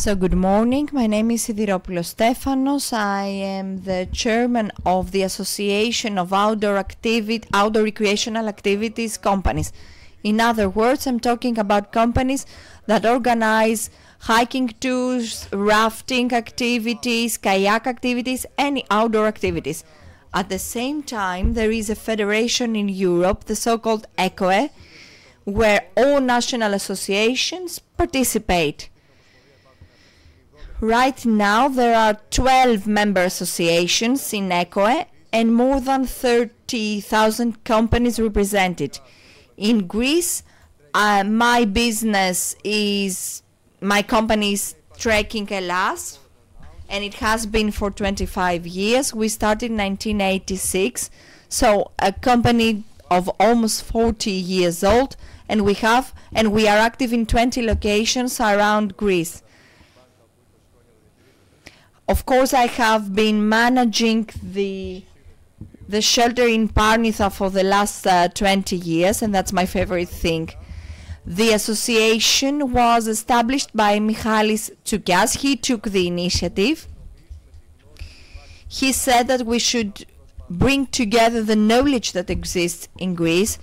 So good morning, my name is Sidiropoulos Stefanos. I am the chairman of the Association of Outdoor Recreational Activities Companies. In other words, I'm talking about companies that organize hiking tours, rafting activities, kayak activities, any outdoor activities. At the same time, there is a federation in Europe, the so-called ECOE, where all national associations participate. Right now, there are 12 member associations in ECOE and more than 30,000 companies represented. In Greece, my company is Trekking Hellas, and it has been for 25 years. We started in 1986, so a company of almost 40 years old, and we are active in 20 locations around Greece. Of course, I have been managing the shelter in Parnitha for the last 20 years, and that's my favorite thing. The association was established by Michalis Tsoukias. He took the initiative. He said that we should bring together the knowledge that exists in Greece,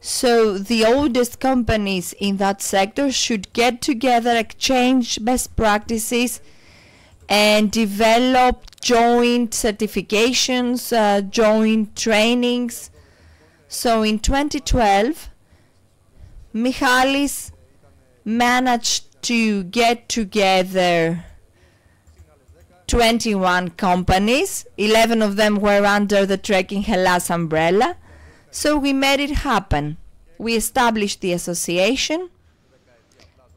so the oldest companies in that sector should get together, exchange best practices, and develop joint certifications, joint trainings. So in 2012, Michalis managed to get together 21 companies. 11 of them were under the Trekking Hellas umbrella. So we made it happen. We established the association,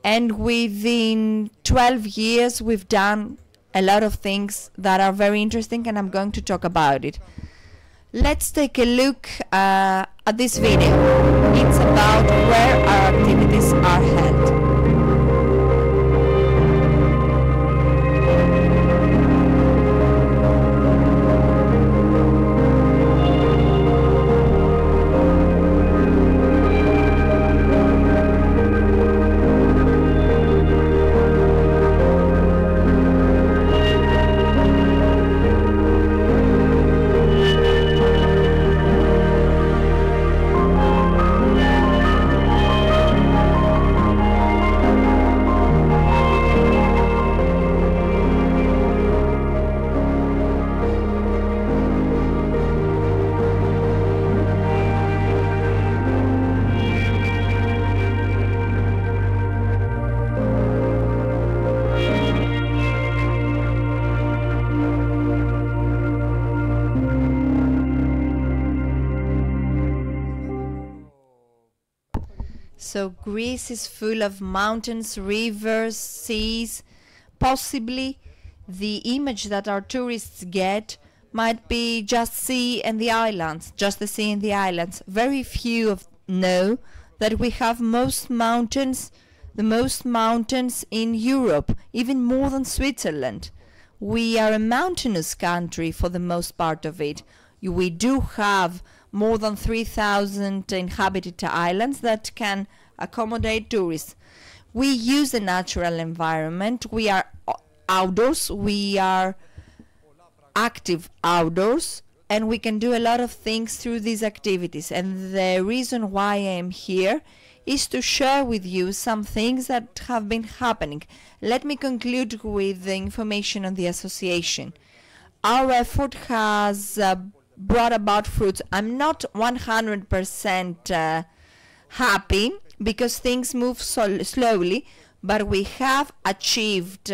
and within 12 years we've done a lot of things that are very interesting, and I'm going to talk about it. Let's take a look at this video. It's about where our activities are held. So Greece is full of mountains, rivers, seas. Possibly the image that our tourists get might be just sea and the islands, just the sea and the islands. Very few know that we have the most mountains in Europe, even more than Switzerland. We are a mountainous country for the most part of it. We do have more than 3,000 inhabited islands that can accommodate tourists. We use the natural environment. We are outdoors. We are active outdoors, and we can do a lot of things through these activities. And the reason why I am here is to share with you some things that have been happening. Let me conclude with the information on the association. Our effort has brought about fruits. I'm not 100% happy because things move so slowly, but we have achieved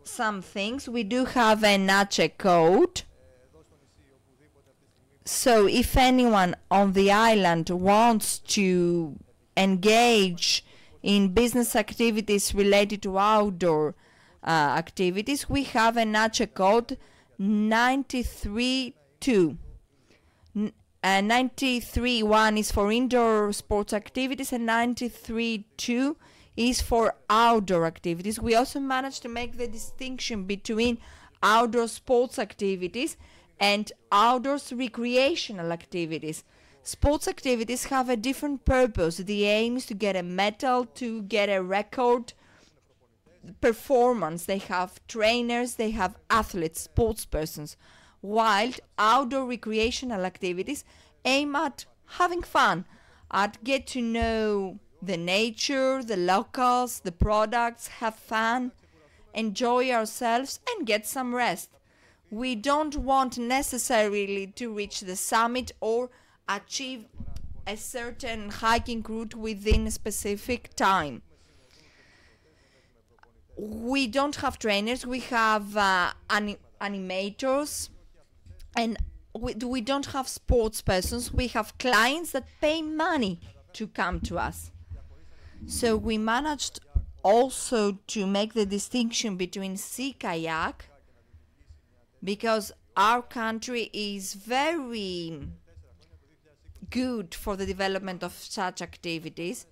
some things. We do have a NACE code. So if anyone on the island wants to engage in business activities related to outdoor activities, we have a NACE code 93.2. 93.1 is for indoor sports activities, and 93.2 is for outdoor activities. We also managed to make the distinction between outdoor sports activities and outdoors recreational activities. Sports activities have a different purpose. The aim is to get a medal, to get a record, performance, they have trainers, they have athletes, sports persons, while outdoor recreational activities aim at having fun, at get to know the nature, the locals, the products, have fun, enjoy ourselves and get some rest. We don't want necessarily to reach the summit or achieve a certain hiking route within a specific time. We don't have trainers, we have animators, and we don't have sports persons. We have clients that pay money to come to us. So we managed also to make the distinction between sea kayak, because our country is very good for the development of such activities.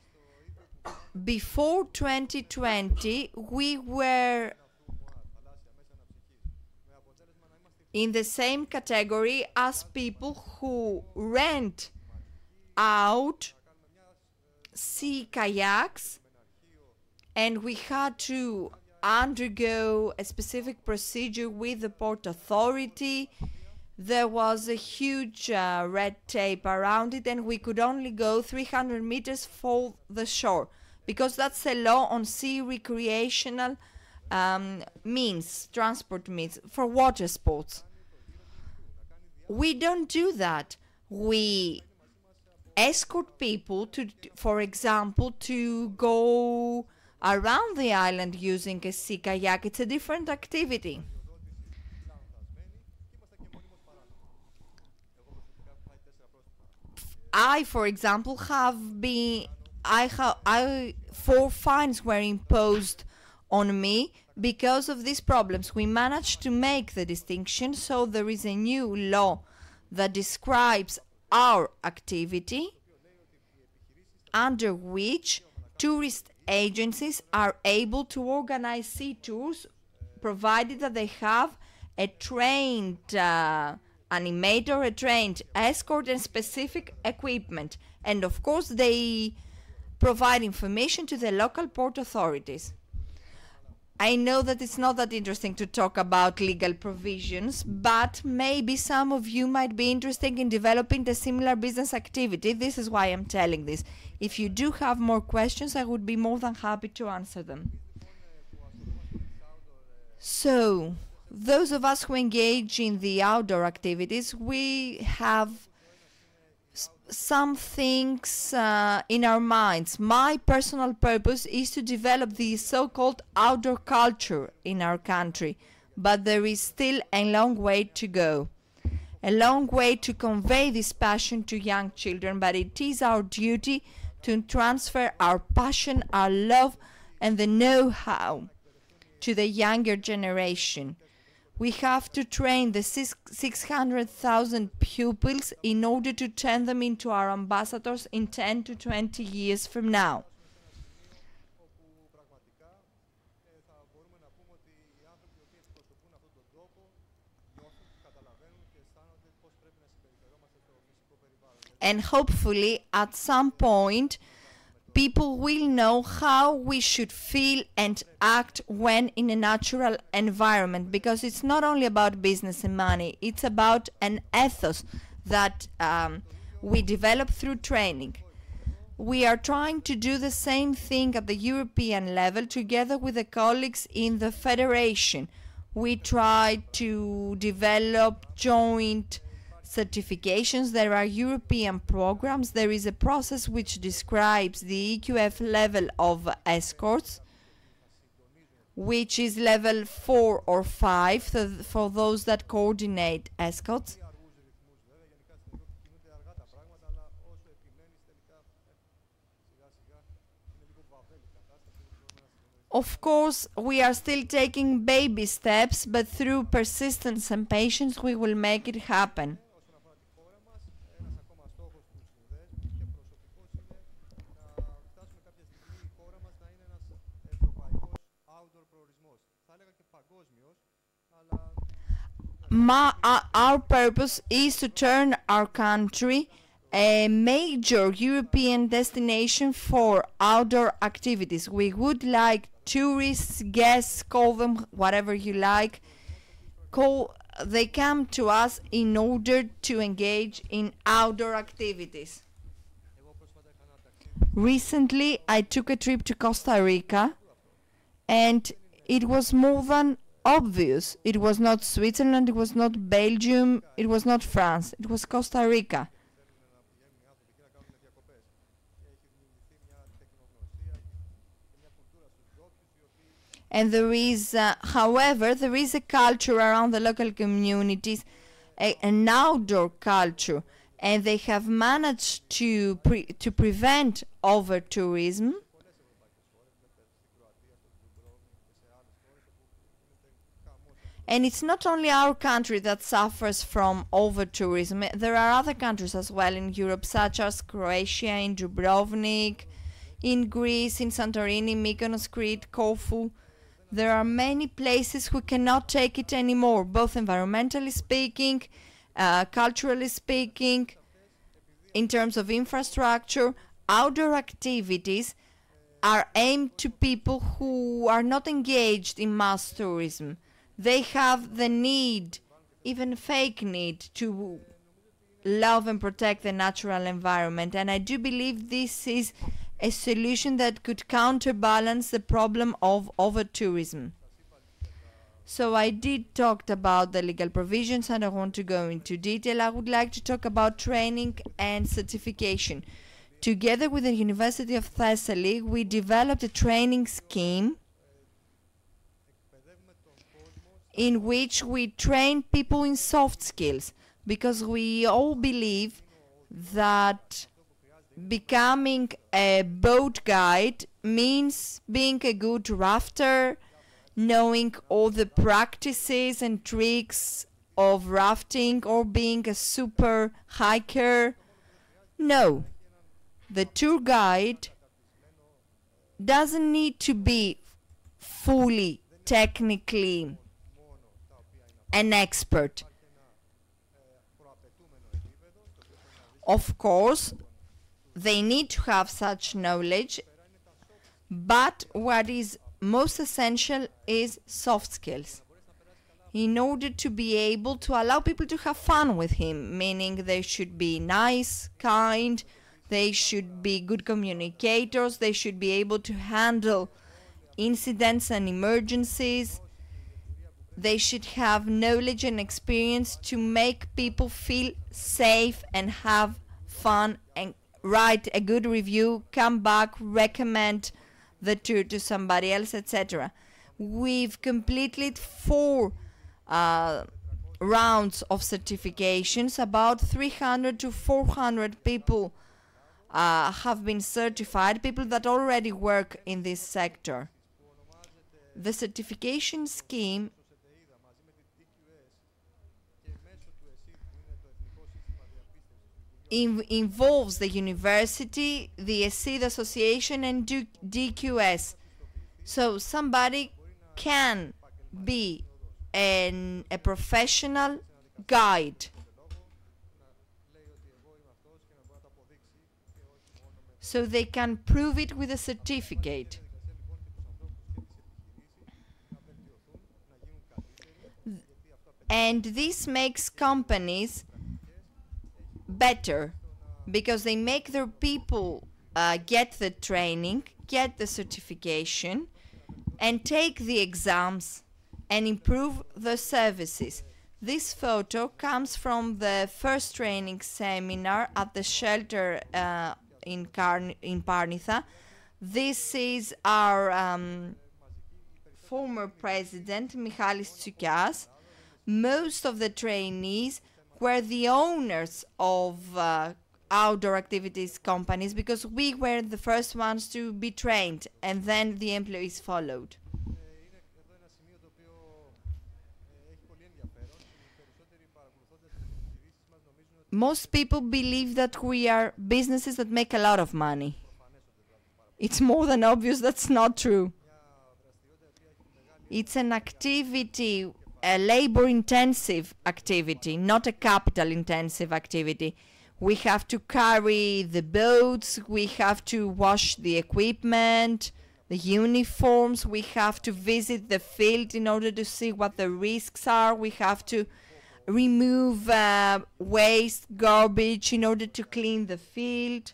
Before 2020, we were in the same category as people who rent out sea kayaks, and we had to undergo a specific procedure with the Port Authority. There was a huge red tape around it, and we could only go 300 meters for the shore, because that's a law on sea recreational transport means for water sports. We don't do that. We escort people to, for example, to go around the island using a sea kayak. It's a different activity. I, for example, have been, 4 fines were imposed on me because of these problems. We managed to make the distinction, so there is a new law that describes our activity, under which tourist agencies are able to organize sea tours, provided that they have a trained animator, a trained escort, and specific equipment. And of course, they provide information to the local port authorities. I know that it's not that interesting to talk about legal provisions, but maybe some of you might be interested in developing a similar business activity. This is why I'm telling this. If you do have more questions, I would be more than happy to answer them. So, those of us who engage in the outdoor activities, we have some things in our minds. My personal purpose is to develop the so-called outdoor culture in our country, but there is still a long way to go. A long way to convey this passion to young children, but it is our duty to transfer our passion, our love, and the know-how to the younger generation. We have to train the 600,000 pupils in order to turn them into our ambassadors in 10 to 20 years from now. And hopefully, at some point, people will know how we should feel and act when in a natural environment, because it's not only about business and money, it's about an ethos that we develop through training. We are trying to do the same thing at the European level together with the colleagues in the Federation. We try to develop joint certifications. There are European programs. There is a process which describes the EQF level of escorts, which is level 4 or 5 for those that coordinate escorts. Of course, we are still taking baby steps, but through persistence and patience, we will make it happen. Our purpose is to turn our country a major European destination for outdoor activities. We would like tourists, guests, call them whatever you like, they come to us in order to engage in outdoor activities. Recently, I took a trip to Costa Rica, and it was more than obvious. It was not Switzerland, it was not Belgium, it was not France, it was Costa Rica. And there is, however, there is a culture around the local communities, an outdoor culture, and they have managed to prevent over-tourism. And it's not only our country that suffers from over-tourism. There are other countries as well in Europe, such as Croatia, in Dubrovnik, in Greece, in Santorini, Mykonos, Crete, Corfu. There are many places who cannot take it anymore, both environmentally speaking, culturally speaking, in terms of infrastructure. Outdoor activities are aimed to people who are not engaged in mass tourism. They have the need, even fake need, to love and protect the natural environment. And I do believe this is a solution that could counterbalance the problem of over-tourism. So I did talk about the legal provisions, and I don't want to go into detail. I would like to talk about training and certification. Together with the University of Thessaly, we developed a training scheme in which we train people in soft skills, because we all believe that becoming a boat guide means being a good rafter, knowing all the practices and tricks of rafting, or being a super hiker. No, the tour guide doesn't need to be fully technically an expert. Of course, they need to have such knowledge, but what is most essential is soft skills, in order to be able to allow people to have fun with him, meaning they should be nice, kind, they should be good communicators, they should be able to handle incidents and emergencies, they should have knowledge and experience to make people feel safe and have fun and write a good review, come back, recommend the tour to somebody else, etc. We've completed 4 rounds of certifications. About 300 to 400 people have been certified, people that already work in this sector. The certification scheme involves the university, the ESID Association, and DQS. So somebody can be a professional guide. So they can prove it with a certificate. And this makes companies better, because they make their people get the training, get the certification, and take the exams and improve the services. This photo comes from the first training seminar at the shelter in Parnitha. This is our former president, Michalis Tsoukias. Most of the trainees were the owners of outdoor activities companies, because we were the first ones to be trained, and then the employees followed. Most people believe that we are businesses that make a lot of money. It's more than obvious that's not true. It's an activity, a labor-intensive activity, not a capital-intensive activity. We have to carry the boats, we have to wash the equipment, the uniforms. We have to visit the field in order to see what the risks are. We have to remove waste, garbage in order to clean the field.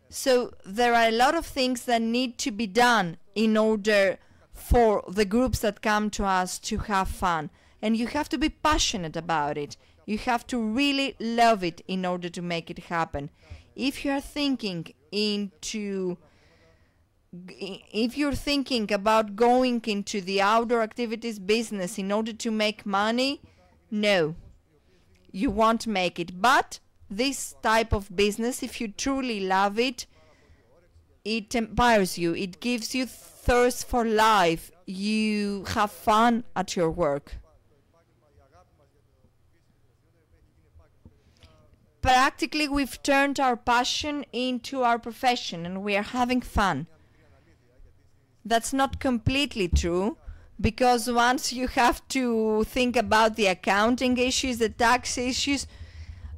So there are a lot of things that need to be done in order for the groups that come to us to have fun. And you have to be passionate about it. You have to really love it in order to make it happen. If you're thinking about going into the outdoor activities business in order to make money, no, you won't make it. But this type of business, if you truly love it, it empowers you. It gives you thirst for life. You have fun at your work. Practically, we've turned our passion into our profession and we are having fun. That's not completely true, because once you have to think about the accounting issues, the tax issues,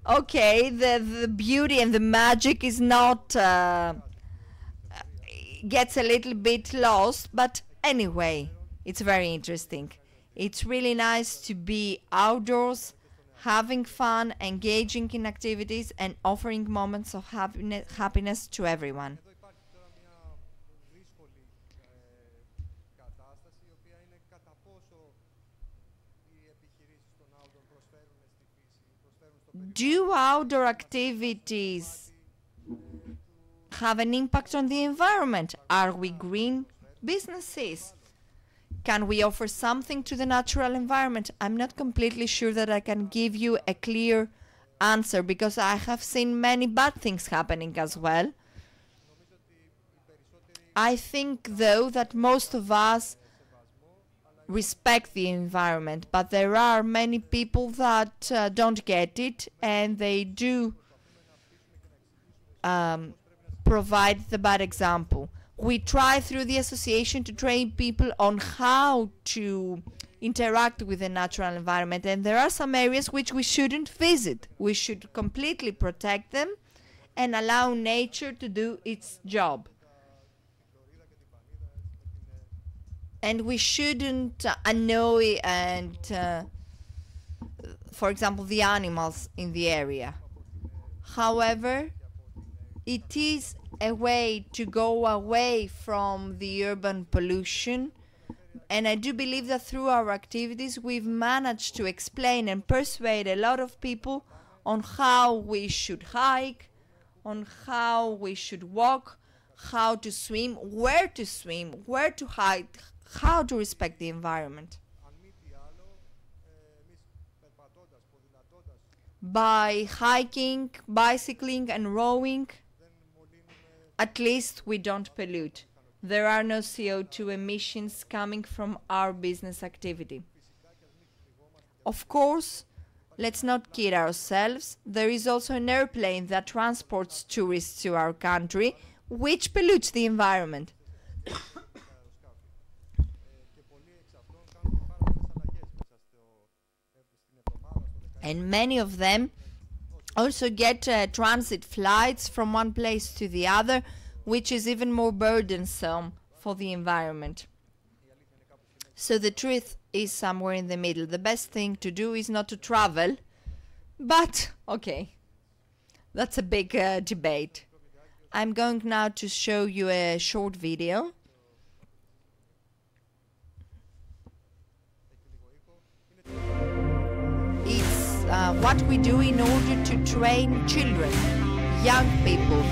okay, the beauty and the magic is not, gets a little bit lost, but anyway, it's very interesting. It's really nice to be outdoors, having fun, engaging in activities, and offering moments of happiness to everyone. Do outdoor activities have an impact on the environment? Are we green businesses? Can we offer something to the natural environment? I'm not completely sure that I can give you a clear answer, because I have seen many bad things happening as well. I think, though, that most of us respect the environment, but there are many people that don't get it, and they do provide the bad example. We try through the association to train people on how to interact with the natural environment, and there are some areas which we shouldn't visit. We should completely protect them and allow nature to do its job. And we shouldn't annoy and, for example, the animals in the area. However, it is a way to go away from the urban pollution, and I do believe that through our activities we've managed to explain and persuade a lot of people on how we should hike, on how we should walk, how to swim, where to hike, how to respect the environment. By hiking, bicycling and rowing, at least we don't pollute. There are no CO2 emissions coming from our business activity. Of course, let's not kid ourselves. There is also an airplane that transports tourists to our country, which pollutes the environment. And many of them also get transit flights from one place to the other, which is even more burdensome for the environment. So the truth is somewhere in the middle. The best thing to do is not to travel, but okay, that's a big debate. I'm going now to show you a short video. What we do in order to train children, young people,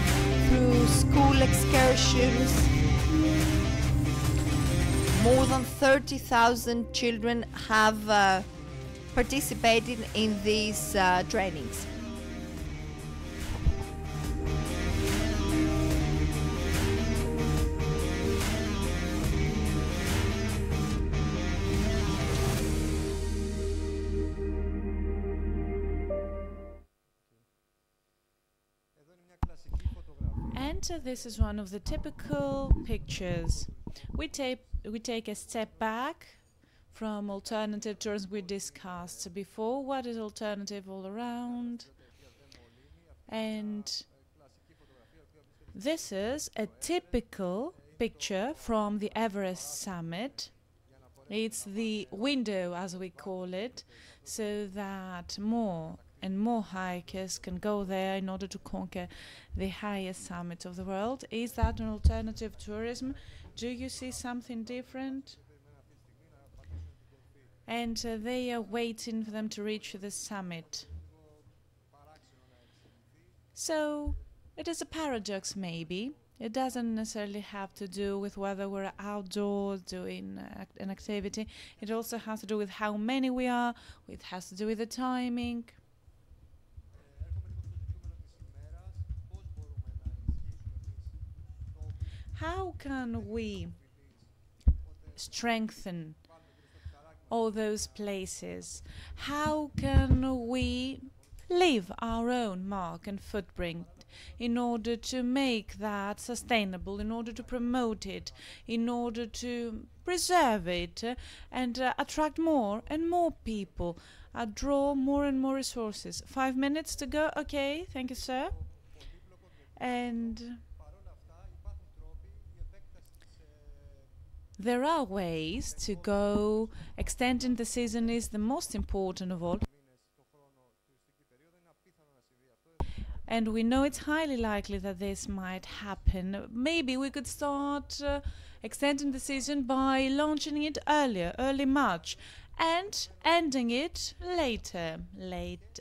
through school excursions. More than 30,000 children have participated in these trainings. And this is one of the typical pictures. We take a step back from alternative terms we discussed before. What is alternative all around? And This is a typical picture from the Everest summit. It's the window, as we call it, so that more and more hikers can go there in order to conquer the highest summit of the world. Is that an alternative tourism? Do you see something different? And they are waiting for them to reach the summit. So it is a paradox, maybe. It doesn't necessarily have to do with whether we're outdoors doing an activity. It also has to do with how many we are. It has to do with the timing. How can we strengthen all those places? How can we leave our own mark and footprint in order to make that sustainable, in order to promote it, in order to preserve it, and attract more and more people, draw more and more resources? 5 minutes to go. Okay, thank you, sir. And there are ways to go. Extending the season is the most important of all. And we know it's highly likely that this might happen. Maybe we could start extending the season by launching it earlier, early March, and ending it later, late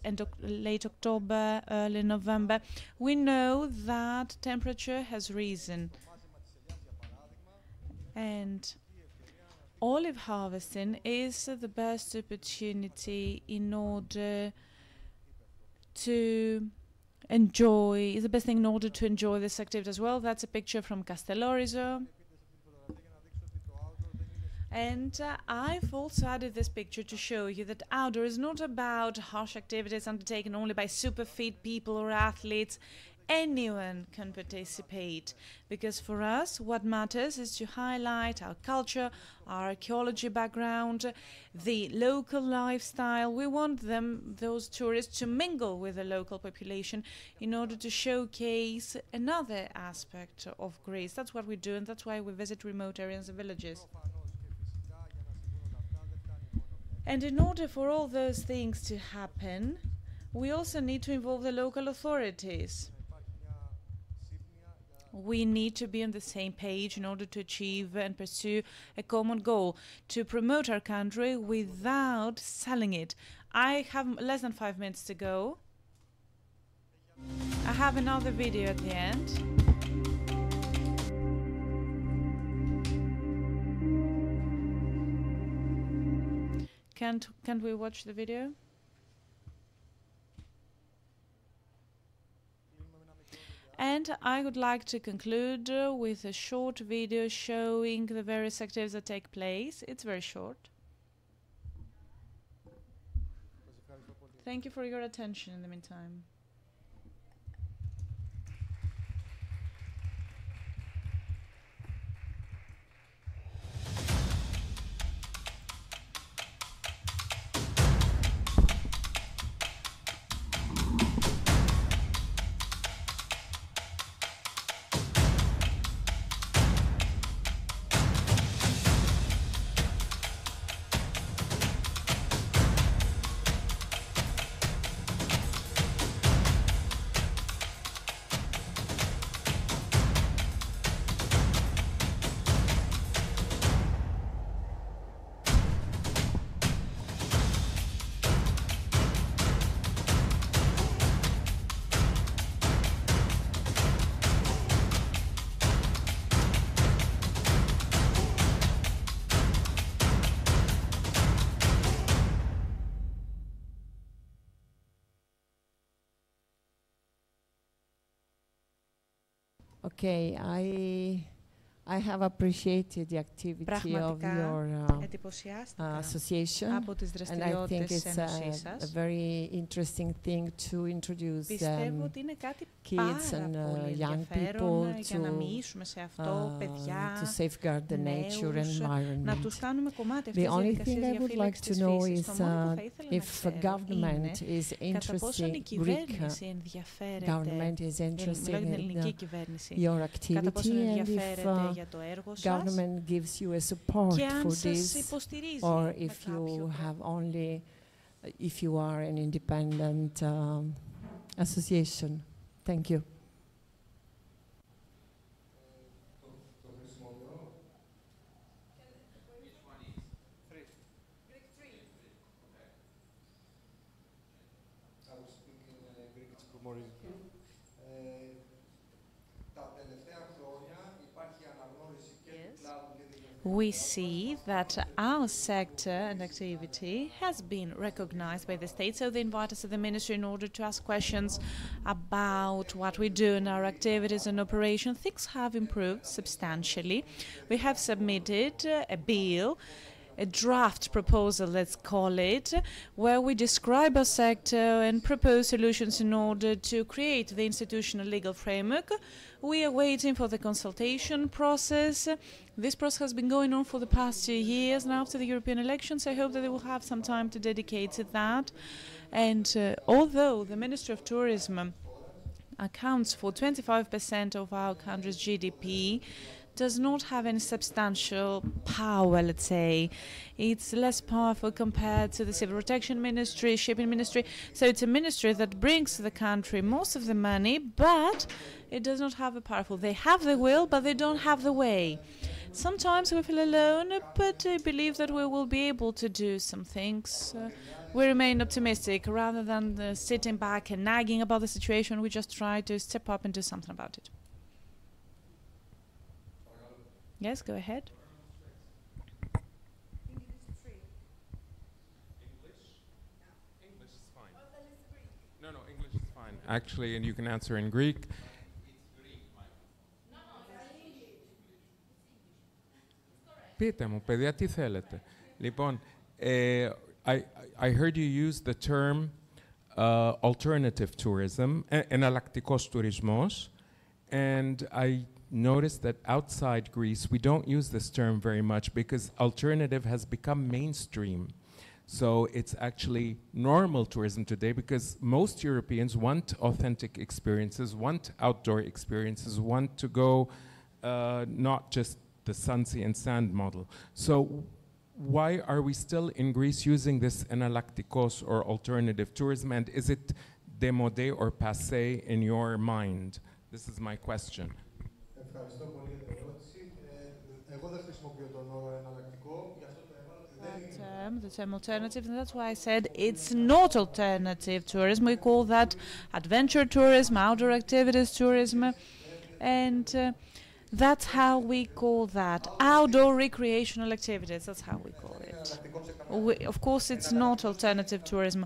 October, early November. We know that temperature has risen. And olive harvesting is the best opportunity in order to enjoy, is the best thing in order to enjoy this activity as well. That's a picture from Castellorizo. And I've also added this picture to show you that outdoor is not about harsh activities undertaken only by super fit people or athletes. Anyone can participate, because for us what matters is to highlight our culture, our archaeology background, the local lifestyle. We want those tourists, to mingle with the local population in order to showcase another aspect of Greece. That's what we do, and that's why we visit remote areas and villages. And in order for all those things to happen, we also need to involve the local authorities. We need to be on the same page in order to achieve and pursue a common goal, to promote our country without selling it. I have less than 5 minutes to go. I have another video at the end. Can't we watch the video? And I would like to conclude with a short video showing the various activities that take place. It's very short. Thank you for your attention in the meantime. Okay, I have appreciated the activity of Πραγματικά your εντυπωσιάστηκα association, από τις and I think δραστηριότητες της it's Ένωσής a σας. very interesting thing to introduce Πιστεύω ότι είναι κάτι kids πάρα and πολύ young ενδιαφέρον people για να μοιήσουμε σε αυτό, παιδιά, to safeguard the nature νέους, να τους environment. κάνουμε κομμάτι αυτής The της only διαδικασίας thing I would like διαφύλαξης to της know φύσης. is Το μόνο που θα ήθελα να if ξέρω government είναι is κατά πόσον η interested, Greek κυβέρνηση ενδιαφέρεται, government is μιλάω interested για την in ελληνική κυβέρνηση, your κατά πόσον activity, and ενδιαφέρεται if για το έργο σας government gives you a support και αν for σας this, υποστηρίζει or με if κάποιο you τρόπο. have only, if you are an independent association. Thank you. We see that our sector and activity has been recognized by the state, so they invite us to the ministry in order to ask questions about what we do in our activities and operations. Things have improved substantially. We have submitted a bill, a draft proposal, let's call it, where we describe our sector and propose solutions in order to create the institutional legal framework. We are waiting for the consultation process. This process has been going on for the past 2 years, and after the European elections, I hope that they will have some time to dedicate to that. And although the Ministry of Tourism accounts for 25% of our country's GDP, does not have any substantial power, let's say. It's less powerful compared to the Civil Protection Ministry, Shipping Ministry. So it's a ministry that brings to the country most of the money, but it does not have a powerful. They have the will, but they don't have the way. Sometimes we feel alone, but I believe that we will be able to do some things. We remain optimistic. Rather than sitting back and nagging about the situation, we just try to step up and do something about it. Yes, go ahead. English is fine. No, English is fine. Actually, and you can answer in Greek. Πείτε μου, παιδιά, τι θέλετε. Λοιπόν, I heard you use the term alternative tourism, εναλλακτικός τουρισμός, and I noticed that outside Greece, we don't use this term very much because alternative has become mainstream. So it's actually normal tourism today because most Europeans want authentic experiences, want outdoor experiences, want to go not just the sun, sea, and sand model. So why are we still in Greece using this enallaktikos or alternative tourism, and is it démodé or passé in your mind? This is my question. Ευχαριστώ πολύ για την ερώτηση. Εγώ δεν χρησιμοποιώ τον όρο εναλλακτικό, γι' αυτό το έβαλα. The term alternative, and that's why I said it's not alternative tourism. We call that adventure tourism, outdoor activities tourism, and that's how we call that. Outdoor recreational activities, that's how we call it. Of course, it's not alternative tourism.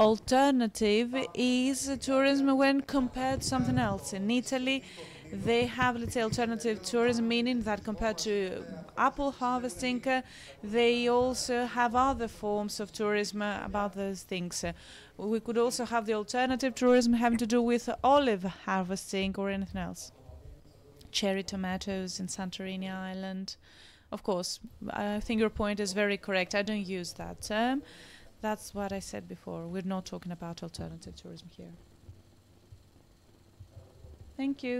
Alternative is tourism when compared to something else. In Italy, they have, let's say, alternative tourism, meaning that compared to apple harvesting, they also have other forms of tourism about those things. We could also have the alternative tourism having to do with olive harvesting or anything else. Cherry tomatoes in Santorini Island. Of course, I think your point is very correct. I don't use that term. That's what I said before. We're not talking about alternative tourism here. Thank you.